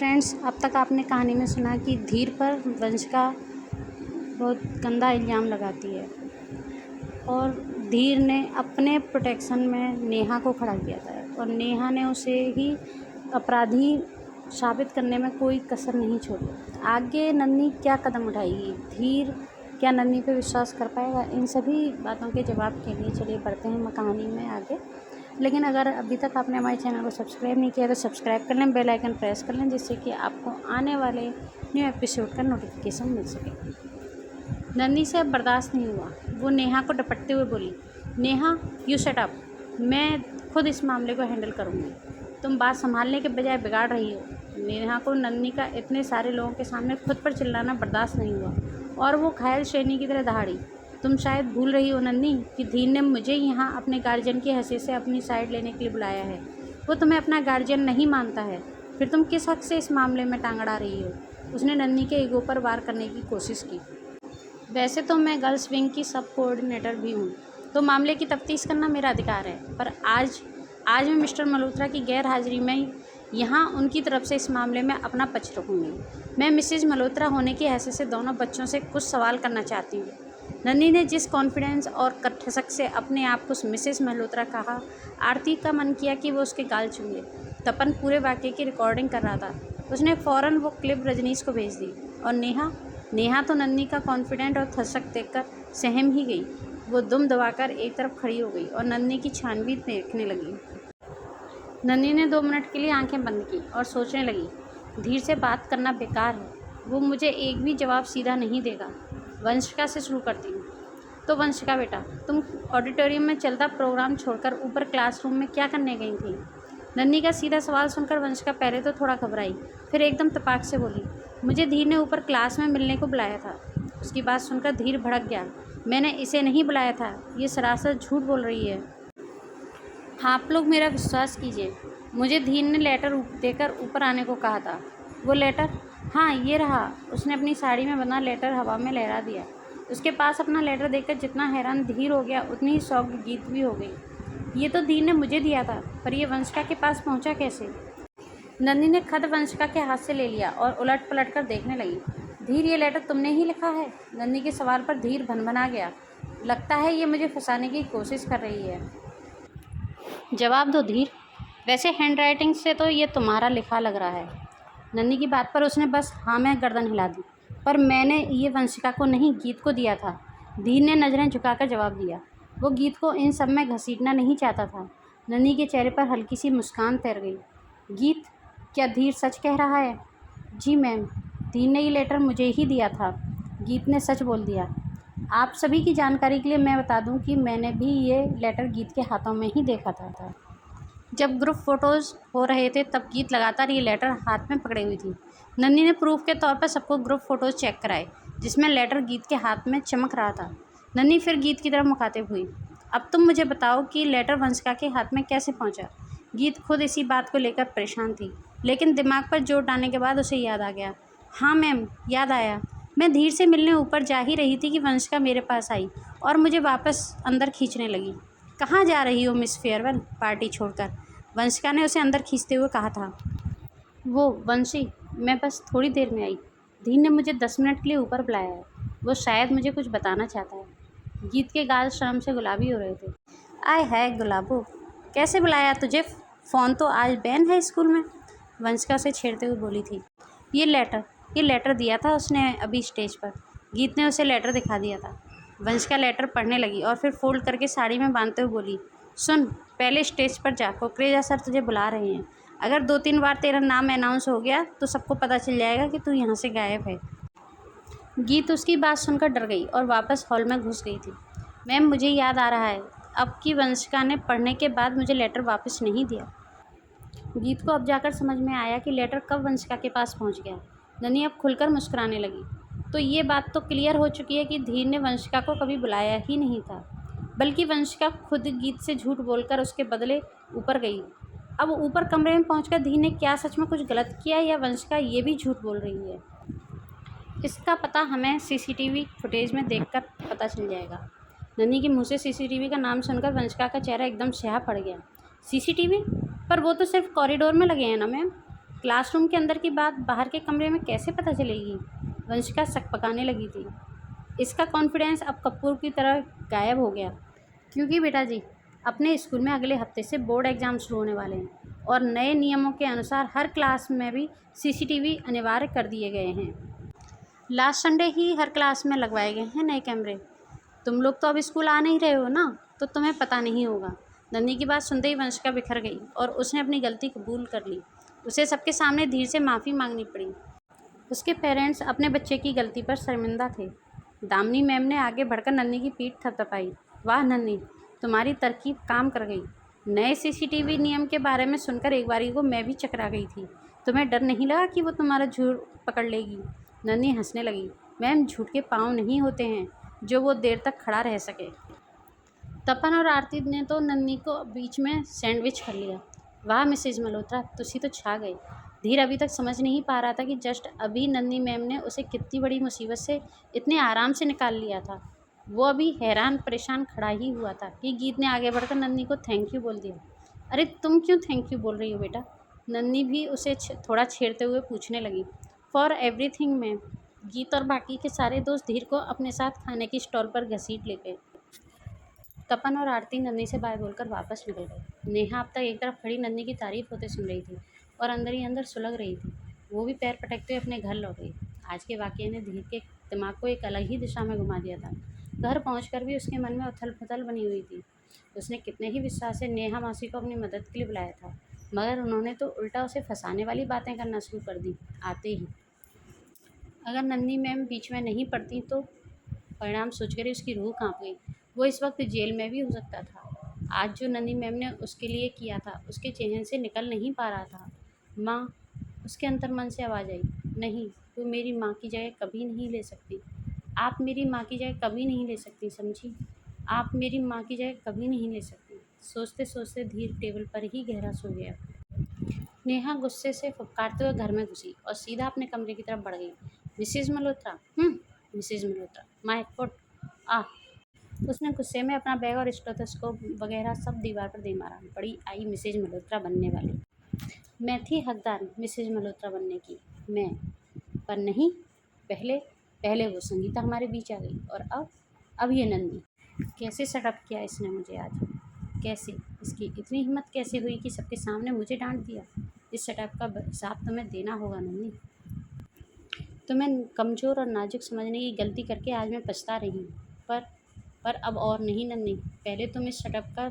Friends, अब तक आपने कहानी में सुना कि धीर पर वंशिका बहुत गंदा इल्ज़ाम लगाती है और धीर ने अपने प्रोटेक्शन में नेहा को खड़ा किया था और नेहा ने उसे ही अपराधी साबित करने में कोई कसर नहीं छोड़ी। आगे नन्ही क्या कदम उठाएगी, धीर क्या नन्ही पे विश्वास कर पाएगा, इन सभी बातों के जवाब के लिए चलिए बढ़ते हैं कहानी में आगे। लेकिन अगर अभी तक आपने हमारे चैनल को सब्सक्राइब नहीं किया तो सब्सक्राइब कर लें, बेल आइकन प्रेस कर लें, जिससे कि आपको आने वाले न्यू एपिसोड का नोटिफिकेशन मिल सके। नन्ही से अब बर्दाश्त नहीं हुआ, वो नेहा को डपटते हुए बोली, नेहा यू शट अप, मैं खुद इस मामले को हैंडल करूँगी, तुम बात संभालने के बजाय बिगाड़ रही हो। नेहा को नन्ही का इतने सारे लोगों के सामने खुद पर चिल्लाना बर्दाश्त नहीं हुआ और वो घायल शेरनी की तरह दहाड़ी। तुम शायद भूल रही हो नन्ही कि धीर ने मुझे यहाँ अपने गार्जियन की हैसियत से अपनी साइड लेने के लिए बुलाया है। वो तुम्हें अपना गार्जियन नहीं मानता है, फिर तुम किस हक से इस मामले में टांग अड़ा रही हो। उसने नन्ही के ईगो पर वार करने की कोशिश की। वैसे तो मैं गर्ल्स विंग की सब कोऑर्डिनेटर भी हूँ, तो मामले की तफ्तीश करना मेरा अधिकार है, पर आज मैं मिस्टर मल्होत्रा की गैर हाजिरी में यहाँ उनकी तरफ से इस मामले में अपना पक्ष रखूँगी। मैं मिसेज मल्होत्रा होने की हैसियत से दोनों बच्चों से कुछ सवाल करना चाहती हूँ। नन्ही ने जिस कॉन्फिडेंस और कटखसक से अपने आप को मिसेस मल्होत्रा कहा, आरती का मन किया कि वो उसके गाल चूमे। तपन पूरे वाक़ये की रिकॉर्डिंग कर रहा था। उसने फ़ौरन वो क्लिप रजनीश को भेज दी और नेहा तो नन्ही का कॉन्फिडेंट और थसक देखकर सहम ही गई। वो दुम दबाकर एक तरफ खड़ी हो गई और नन्ही की छानबीन देखने लगी। नन्ही ने 2 मिनट के लिए आंखें बंद की और सोचने लगी, धीर से बात करना बेकार है, वो मुझे एक भी जवाब सीधा नहीं देगा। वंशिका से शुरू करती हूँ। तो वंशिका बेटा, तुम ऑडिटोरियम में चलता प्रोग्राम छोड़कर ऊपर क्लासरूम में क्या करने गई थी? नन्ही का सीधा सवाल सुनकर वंशिका पहले तो थोड़ा घबराई, फिर एकदम तपाक से बोली, मुझे धीर ने ऊपर क्लास में मिलने को बुलाया था। उसकी बात सुनकर धीर भड़क गया, मैंने इसे नहीं बुलाया था, ये सरासर झूठ बोल रही है। आप लोग मेरा विश्वास कीजिए, मुझे धीर ने लेटर देकर ऊपर आने को कहा था। वो लेटर? हाँ, ये रहा। उसने अपनी साड़ी में बंधा लेटर हवा में लहरा दिया। उसके पास अपना लेटर देखकर जितना हैरान धीर हो गया, उतनी ही शॉक्ड गीत भी हो गई। ये तो धीर ने मुझे दिया था, पर यह वंशिका के पास पहुंचा कैसे? नन्ही ने खत वंशिका के हाथ से ले लिया और उलट पलट कर देखने लगी। धीर, ये लेटर तुमने ही लिखा है? नन्ही के सवाल पर धीर भनभना गया, लगता है ये मुझे फंसाने की कोशिश कर रही है। जवाब दो धीर, वैसे हैंड राइटिंग से तो ये तुम्हारा लिखा लग रहा है। नन्ही की बात पर उसने बस हाँ में गर्दन हिला दी। पर मैंने ये वंशिका को नहीं, गीत को दिया था। धीर ने नज़रें झुकाकर जवाब दिया। वो गीत को इन सब में घसीटना नहीं चाहता था। नन्ही के चेहरे पर हल्की सी मुस्कान तैर गई। गीत? क्या धीर सच कह रहा है? जी मैम, धीर ने ये लेटर मुझे ही दिया था। गीत ने सच बोल दिया। आप सभी की जानकारी के लिए मैं बता दूं कि मैंने भी ये लेटर गीत के हाथों में ही देखा था। जब ग्रुप फ़ोटोज़ हो रहे थे तब गीत लगातार ये लेटर हाथ में पकड़े हुई थी। नन्ही ने प्रूफ के तौर पर सबको ग्रुप फ़ोटोज़ चेक कराए, जिसमें लेटर गीत के हाथ में चमक रहा था। नन्ही फिर गीत की तरफ मुखातिब हुई, अब तुम मुझे बताओ कि लेटर वंशिका के हाथ में कैसे पहुंचा? गीत खुद इसी बात को लेकर परेशान थी, लेकिन दिमाग पर जोर डालने के बाद उसे याद आ गया। हाँ मैम, याद आया। मैं धीर से मिलने ऊपर जा ही रही थी कि वंशिका मेरे पास आई और मुझे वापस अंदर खींचने लगी। कहाँ जा रही हो मिस फेयरवेल पार्टी छोड़कर? वंशिका ने उसे अंदर खींचते हुए कहा था। वो वंशी, मैं बस थोड़ी देर में आई। धीर ने मुझे 10 मिनट के लिए ऊपर बुलाया है, वो शायद मुझे कुछ बताना चाहता है। गीत के गाल शर्म से गुलाबी हो रहे थे। आय है गुलाबो, कैसे बुलाया तुझे? फ़ोन तो आज बैन है स्कूल में, वंशिका से छेड़ते हुए बोली थी। ये लेटर दिया था उसने अभी स्टेज पर। गीत ने उसे लेटर दिखा दिया था। वंशिका लेटर पढ़ने लगी और फिर फोल्ड करके साड़ी में बांधते हुए बोली, सुन, पहले स्टेज पर जा, कुकरेजा सर तुझे बुला रहे हैं। अगर 2-3 बार तेरा नाम अनाउंस हो गया तो सबको पता चल जाएगा कि तू यहाँ से गायब है। गीत उसकी बात सुनकर डर गई और वापस हॉल में घुस गई थी। मैम, मुझे याद आ रहा है अब कि वंशिका ने पढ़ने के बाद मुझे लेटर वापस नहीं दिया। गीत को अब जाकर समझ में आया कि लेटर कब वंशिका के पास पहुँच गया। नन्ही अब खुलकर मुस्कुराने लगी। तो ये बात तो क्लियर हो चुकी है कि धीर ने वंशिका को कभी बुलाया ही नहीं था, बल्कि वंशिका खुद गीत से झूठ बोलकर उसके बदले ऊपर गई। अब ऊपर कमरे में पहुंचकर धीर ने क्या सच में कुछ गलत किया या वंशिका ये भी झूठ बोल रही है? इसका पता हमें सीसीटीवी फुटेज में देखकर पता चल जाएगा। नन्ही के मुंह से सीसीटीवी का नाम सुनकर वंशिका का चेहरा एकदम स्याह पड़ गया। सीसीटीवी? पर वो तो सिर्फ कॉरिडोर में लगे हैं ना मैम। क्लासरूम के अंदर की बात बाहर के कमरे में कैसे पता चलेगी? वंशिका सकपकाने लगी थी। इसका कॉन्फिडेंस अब कपूर की तरह गायब हो गया। क्योंकि बेटा जी, अपने स्कूल में अगले हफ्ते से बोर्ड एग्ज़ाम शुरू होने वाले हैं और नए नियमों के अनुसार हर क्लास में भी सीसीटीवी अनिवार्य कर दिए गए हैं। लास्ट संडे ही हर क्लास में लगवाए गए हैं नए कैमरे। तुम लोग तो अब स्कूल आ नहीं रहे हो ना, तो तुम्हें पता नहीं होगा। नन्ही की बात सुनते ही वंशिका बिखर गई और उसने अपनी गलती कबूल कर ली। उसे सबके सामने धीर से माफ़ी मांगनी पड़ी। उसके पेरेंट्स अपने बच्चे की गलती पर शर्मिंदा थे। दामिनी मैम ने आगे बढ़कर नन्ही की पीठ थपथपाई। वाह नन्ही, तुम्हारी तरकीब काम कर गई। नए सीसीटीवी नियम के बारे में सुनकर एक बारी को मैं भी चकरा गई थी। तुम्हें डर नहीं लगा कि वो तुम्हारा झूठ पकड़ लेगी? नन्ही हंसने लगी। मैम, झूठ के पाँव नहीं होते हैं जो वो देर तक खड़ा रह सके। तपन और आरती ने तो नन्ही को बीच में सैंडविच कर लिया। वाह मिसेज मल्होत्रा, तुसी तो छा गए। धीर अभी तक समझ नहीं पा रहा था कि जस्ट अभी नन्ही मैम ने उसे कितनी बड़ी मुसीबत से इतने आराम से निकाल लिया था। वो अभी हैरान परेशान खड़ा ही हुआ था कि गीत ने आगे बढ़कर नन्ही को थैंक यू बोल दिया। अरे तुम क्यों थैंक यू बोल रही हो बेटा? नन्ही भी उसे थोड़ा छेड़ते हुए पूछने लगी। For everything ma'am. गीत और बाकी के सारे दोस्त धीर को अपने साथ खाने की स्टॉल पर घसीट ले गए। तपन और आरती नन्ही से बाय बोलकर वापस निकल गए। नेहा अब तक एक तरफ खड़ी नन्ही की तारीफ होते सुन रही थी और अंदर ही अंदर सुलग रही थी। वो भी पैर पटकते हुए अपने घर लौट गई। आज के वाक़ये ने धीर के दिमाग को एक अलग ही दिशा में घुमा दिया था। घर पहुंचकर भी उसके मन में उथल पुथल बनी हुई थी। उसने कितने ही विश्वास से नेहा मासी को अपनी मदद के लिए बुलाया था, मगर उन्होंने तो उल्टा उसे फंसाने वाली बातें करना शुरू कर दी आते ही। अगर नन्ही मैम बीच में नहीं पड़ती तो परिणाम सोचकर ही उसकी रूह कांप गई। वो इस वक्त जेल में भी हो सकता था। आज जो नन्ही मैम ने उसके लिए किया था उसके चेहरे से निकल नहीं पा रहा था। माँ, उसके अंतर्मन से आवाज़ आई। नहीं, तू मेरी माँ की जगह कभी नहीं ले सकती। आप मेरी माँ की जगह कभी नहीं ले सकती, समझी? आप मेरी माँ की जगह कभी नहीं ले सकती। सोचते सोचते धीर टेबल पर ही गहरा सो गया। नेहा गुस्से से फुफकारते हुए घर में घुसी और सीधा अपने कमरे की तरफ बढ़ गई। Mrs Malhotra, Mrs Malhotra, my foot. आ उसने गुस्से में अपना बैग और स्टेथोस्कोप वगैरह सब दीवार पर दे मारा। बड़ी आई मिसेज मल्होत्रा बनने वाली। मैं थी हकदार मिसेज मल्होत्रा बनने की, मैं। पर नहीं, पहले पहले वो संगीता हमारे बीच आ गई और अब ये नंदी। कैसे सेटअप किया इसने मुझे आज? कैसे? इसकी इतनी हिम्मत कैसे हुई कि सबके सामने मुझे डांट दिया? इस सेटअप का हिसाब तुम्हें देना होगा नंदी। तुम्हें कमज़ोर और नाजुक समझने की गलती करके आज मैं पछता रही हूँ। पर अब और नहीं नन्ही। पहले तुम इस सेटअप का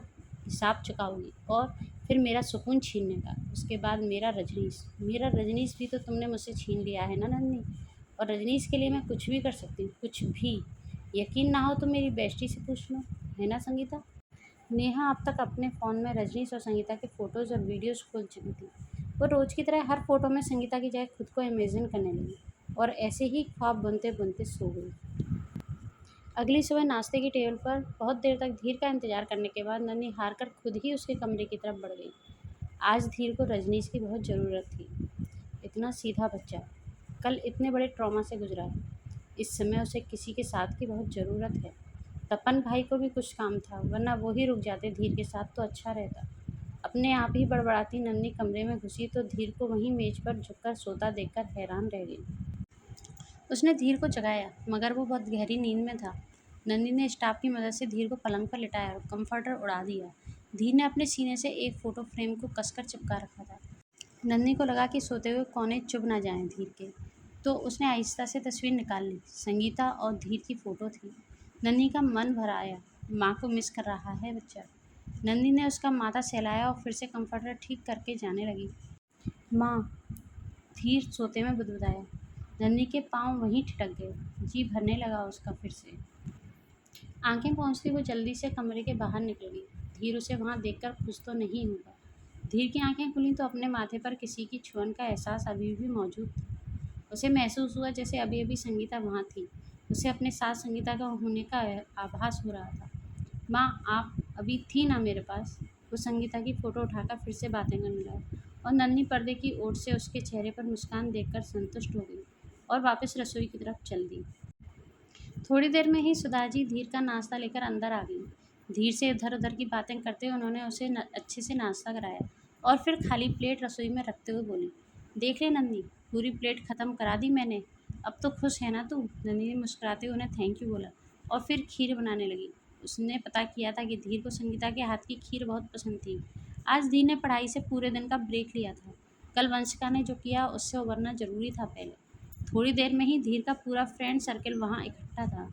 हिसाब चुकाओगी और फिर मेरा सुकून छीनने का। उसके बाद मेरा रजनीश भी तो तुमने मुझसे छीन लिया है ना नन्ही। और रजनीश के लिए मैं कुछ भी कर सकती हूँ, कुछ भी। यकीन ना हो तो मेरी बेस्टी से पूछ लो, है ना संगीता? नेहा अब तक अपने फ़ोन में रजनीश और संगीता के फ़ोटोज़ और वीडियोज़ खोल चुकी थी। वो रोज़ की तरह हर फ़ोटो में संगीता की जगह खुद को इमेजिन करने लगी और ऐसे ही ख्वाब बुनते बुनते सो गई। अगली सुबह नाश्ते की टेबल पर बहुत देर तक धीर का इंतज़ार करने के बाद नन्ही हार कर खुद ही उसके कमरे की तरफ बढ़ गई। आज धीर को रजनीश की बहुत ज़रूरत थी। इतना सीधा बच्चा कल इतने बड़े ट्रॉमा से गुजरा है। इस समय उसे किसी के साथ की बहुत ज़रूरत है। तपन भाई को भी कुछ काम था, वरना वो ही रुक जाते धीर के साथ तो अच्छा रहता। अपने आप ही बड़बड़ाती नन्ही कमरे में घुसी तो धीर को वहीं मेज पर झुककर सोता देखकर हैरान रह गई। उसने धीर को जगाया, मगर वो बहुत गहरी नींद में था। नन्ही ने स्टाफ की मदद से धीर को पलंग पर लिटाया और कंफर्टर उड़ा दिया। धीर ने अपने सीने से एक फ़ोटो फ्रेम को कसकर चिपका रखा था। नन्ही को लगा कि सोते हुए कोने चुभ ना जाएं धीर के, तो उसने आहिस्ता से तस्वीर निकाल ली। संगीता और धीर की फ़ोटो थी। नन्ही का मन भर आया। माँ को मिस कर रहा है बच्चा। नन्ही ने उसका माथा सहलाया और फिर से कंफर्टर ठीक करके जाने लगी। माँ, धीर सोते में बुदबुदाया। नन्ही के पाँव वहीं ठिठक गए। जी भरने लगा उसका फिर से। आंखें पहुँचती वो जल्दी से कमरे के बाहर निकल गई। धीर उसे वहाँ देखकर खुश तो नहीं होगा। धीर की आंखें खुलीं तो अपने माथे पर किसी की छुअन का एहसास अभी भी मौजूद था। उसे महसूस हुआ जैसे अभी अभी संगीता वहाँ थी। उसे अपने साथ संगीता का होने का आभास हो रहा था। माँ, आप अभी थी ना मेरे पास? वो संगीता की फ़ोटो उठाकर फिर से बातें करने लगा और नन्ही पर्दे की ओर से उसके चेहरे पर मुस्कान देखकर संतुष्ट हो गई और वापस रसोई की तरफ चल दी। थोड़ी देर में ही सुधाजी धीर का नाश्ता लेकर अंदर आ गई। धीर से इधर उधर की बातें करते हुए उन्होंने उसे अच्छे से नाश्ता कराया और फिर खाली प्लेट रसोई में रखते हुए बोली, देख ले नन्ही, पूरी प्लेट ख़त्म करा दी मैंने, अब तो खुश है ना तू? नन्ही ने मुस्कुराते हुए उन्हें थैंक यू बोला और फिर खीर बनाने लगी। उसने पता किया था कि धीर को संगीता के हाथ की खीर बहुत पसंद थी। आज धीर ने पढ़ाई से पूरे दिन का ब्रेक लिया था। कल वंशिका ने जो किया उससे उबरना ज़रूरी था पहले। थोड़ी देर में ही धीर का पूरा फ्रेंड सर्कल वहाँ इकट्ठा था।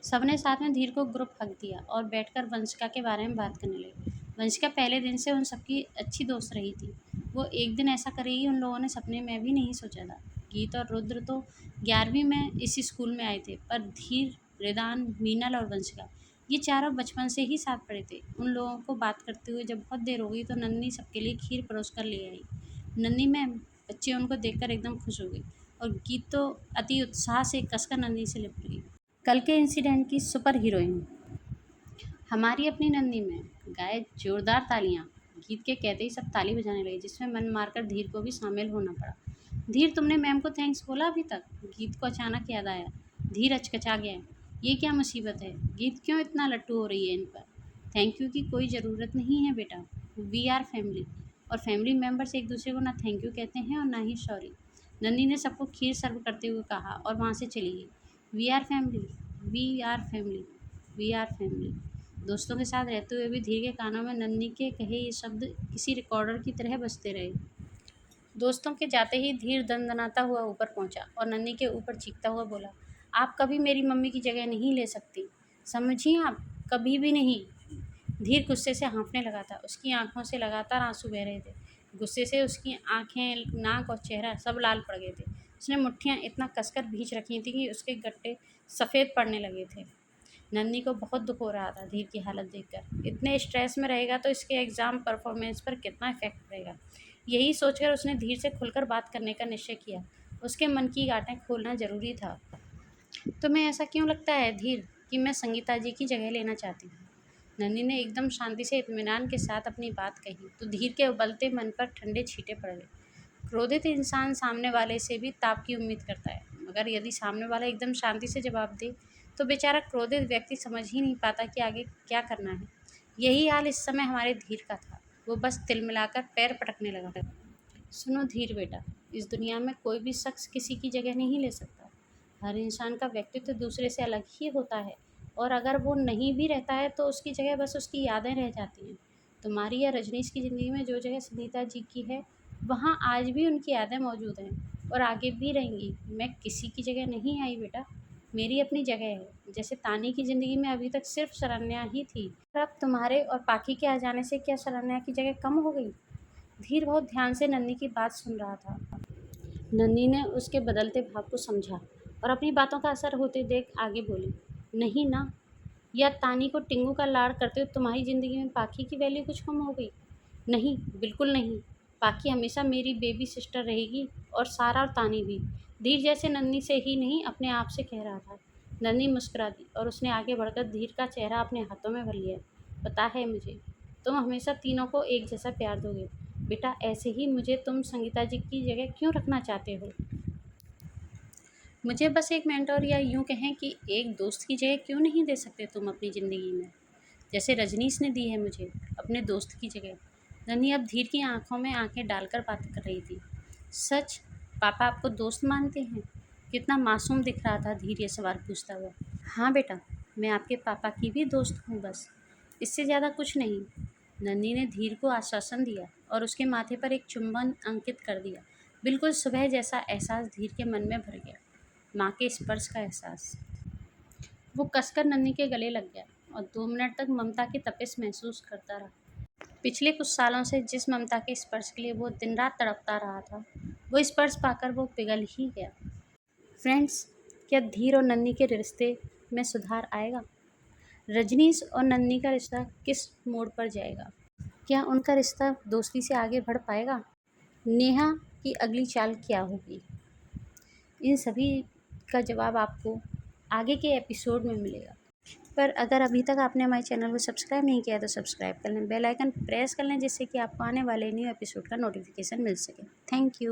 सबने साथ में धीर को ग्रुप हग दिया और बैठकर वंशिका के बारे में बात करने लगे। वंशिका पहले दिन से उन सबकी अच्छी दोस्त रही थी। वो एक दिन ऐसा करेगी उन लोगों ने सपने में भी नहीं सोचा था। गीत और रुद्र तो 11वीं में इसी स्कूल में आए थे, पर धीर, रिदान, मीनल और वंशिका ये चारों बचपन से ही साथ पढ़े थे। उन लोगों को बात करते हुए जब बहुत देर हो गई तो नन्ही सबके लिए खीर परोस कर ले आई। नन्ही मैम, बच्चे उनको देखकर एकदम खुश हो गई और गीत तो अति उत्साह से कसकर नन्ही से लिपट गई। कल के इंसिडेंट की सुपर हीरोइन हमारी अपनी नन्ही में गाए जोरदार तालियां। गीत के कहते ही सब ताली बजाने लगे, जिसमें मन मारकर धीर को भी शामिल होना पड़ा। धीर, तुमने मैम को थैंक्स बोला अभी तक? गीत को अचानक याद आया। धीर अचकचा गया। ये क्या मुसीबत है? गीत क्यों इतना लट्टू हो रही है इन पर? थैंक यू की कोई ज़रूरत नहीं है बेटा, वी आर फैमिली, और फैमिली मेम्बर्स एक दूसरे को ना थैंक यू कहते हैं और ना ही सॉरी। नन्ही ने सबको खीर सर्व करते हुए कहा और वहाँ से चली गई। We are family, we are family, we are family. दोस्तों के साथ रहते हुए भी धीर के कानों में नन्ही के कहे ये शब्द किसी रिकॉर्डर की तरह बजते रहे। दोस्तों के जाते ही धीर दनदनाता हुआ ऊपर पहुंचा और नन्ही के ऊपर चीखता हुआ बोला, आप कभी मेरी मम्मी की जगह नहीं ले सकती, समझिए आप, कभी भी नहीं। धीर गुस्से से हाँफने लगा था। उसकी आंखों से लगातार आंसू बह रहे थे। गुस्से से उसकी आंखें, नाक और चेहरा सब लाल पड़ गए थे। उसने मुट्ठियाँ इतना कसकर भींच रखी थी कि उसके गट्टे सफ़ेद पड़ने लगे थे। नन्ही को बहुत दुख हो रहा था धीर की हालत देखकर। इतने स्ट्रेस में रहेगा तो इसके एग्ज़ाम परफॉर्मेंस पर कितना इफेक्ट पड़ेगा। यही सोचकर उसने धीर से खुलकर बात करने का निश्चय किया। उसके मन की गांठें खोलना ज़रूरी था। तुम्हें ऐसा क्यों लगता है धीर कि मैं संगीता जी की जगह लेना चाहती हूँ? नन्ही ने एकदम शांति से इत्मीनान के साथ अपनी बात कही तो धीर के उबलते मन पर ठंडे छींटे पड़ गए। क्रोधित इंसान सामने वाले से भी ताप की उम्मीद करता है, मगर यदि सामने वाला एकदम शांति से जवाब दे तो बेचारा क्रोधित व्यक्ति समझ ही नहीं पाता कि आगे क्या करना है। यही हाल इस समय हमारे धीर का था। वो बस तिलमिलाकर पैर पटकने लगा। सुनो धीर बेटा, इस दुनिया में कोई भी शख्स किसी की जगह नहीं ले सकता। हर इंसान का व्यक्तित्व दूसरे से अलग ही होता है, और अगर वो नहीं भी रहता है तो उसकी जगह बस उसकी यादें रह जाती हैं। तुम्हारी या रजनीश की ज़िंदगी में जो जगह सुनीता जी की है, वहाँ आज भी उनकी यादें मौजूद हैं और आगे भी रहेंगी। मैं किसी की जगह नहीं आई बेटा, मेरी अपनी जगह है। जैसे तानी की ज़िंदगी में अभी तक सिर्फ शरण्या ही थी, पर अब तुम्हारे और पाखी के आ जाने से क्या शरण्या की जगह कम हो गई? धीर बहुत ध्यान से नन्ही की बात सुन रहा था। नन्ही ने उसके बदलते भाव को समझा और अपनी बातों का असर होते देख आगे बोली, नहीं ना, या तानी को टिंगू का लाड़ करते हुए तुम्हारी ज़िंदगी में पाखी की वैल्यू कुछ कम हो गई? नहीं, बिल्कुल नहीं। पाखी हमेशा मेरी बेबी सिस्टर रहेगी, और सारा और तानी भी। धीर जैसे नन्ही से ही नहीं, अपने आप से कह रहा था। नन्ही मुस्कुरा दी और उसने आगे बढ़कर धीर का चेहरा अपने हाथों में भर लिया। पता है मुझे, तुम हमेशा तीनों को एक जैसा प्यार दोगे बेटा, ऐसे ही मुझे तुम संगीता जी की जगह क्यों रखना चाहते हो? मुझे बस एक मेंटर, या यूँ कहें कि एक दोस्त की जगह क्यों नहीं दे सकते तुम अपनी ज़िंदगी में, जैसे रजनीश ने दी है मुझे अपने दोस्त की जगह। नन्ही अब धीर की आंखों में आंखें डालकर बात कर रही थी। सच, पापा आपको दोस्त मानते हैं? कितना मासूम दिख रहा था धीर ये सवाल पूछता हुआ। हाँ बेटा, मैं आपके पापा की भी दोस्त हूँ बस, इससे ज़्यादा कुछ नहीं। नन्ही ने धीर को आश्वासन दिया और उसके माथे पर एक चुंबन अंकित कर दिया। बिल्कुल सुबह जैसा एहसास धीर के मन में भर गया, माँ के स्पर्श का एहसास। वो कसकर नन्ही के गले लग गया और 2 मिनट तक ममता की तपिश महसूस करता रहा। पिछले कुछ सालों से जिस ममता के स्पर्श के लिए वो दिन रात तड़पता रहा था, वो स्पर्श पाकर वो पिघल ही गया। फ्रेंड्स, क्या धीर और नन्ही के रिश्ते में सुधार आएगा? रजनीश और नन्ही का रिश्ता किस मोड़ पर जाएगा? क्या उनका रिश्ता दोस्ती से आगे बढ़ पाएगा? नेहा की अगली चाल क्या होगी? इन सभी का जवाब आपको आगे के एपिसोड में मिलेगा। पर अगर अभी तक आपने हमारे चैनल को सब्सक्राइब नहीं किया तो सब्सक्राइब कर लें, बेल आइकन प्रेस कर लें, जिससे कि आपको आने वाले न्यू एपिसोड का नोटिफिकेशन मिल सके। Thank you.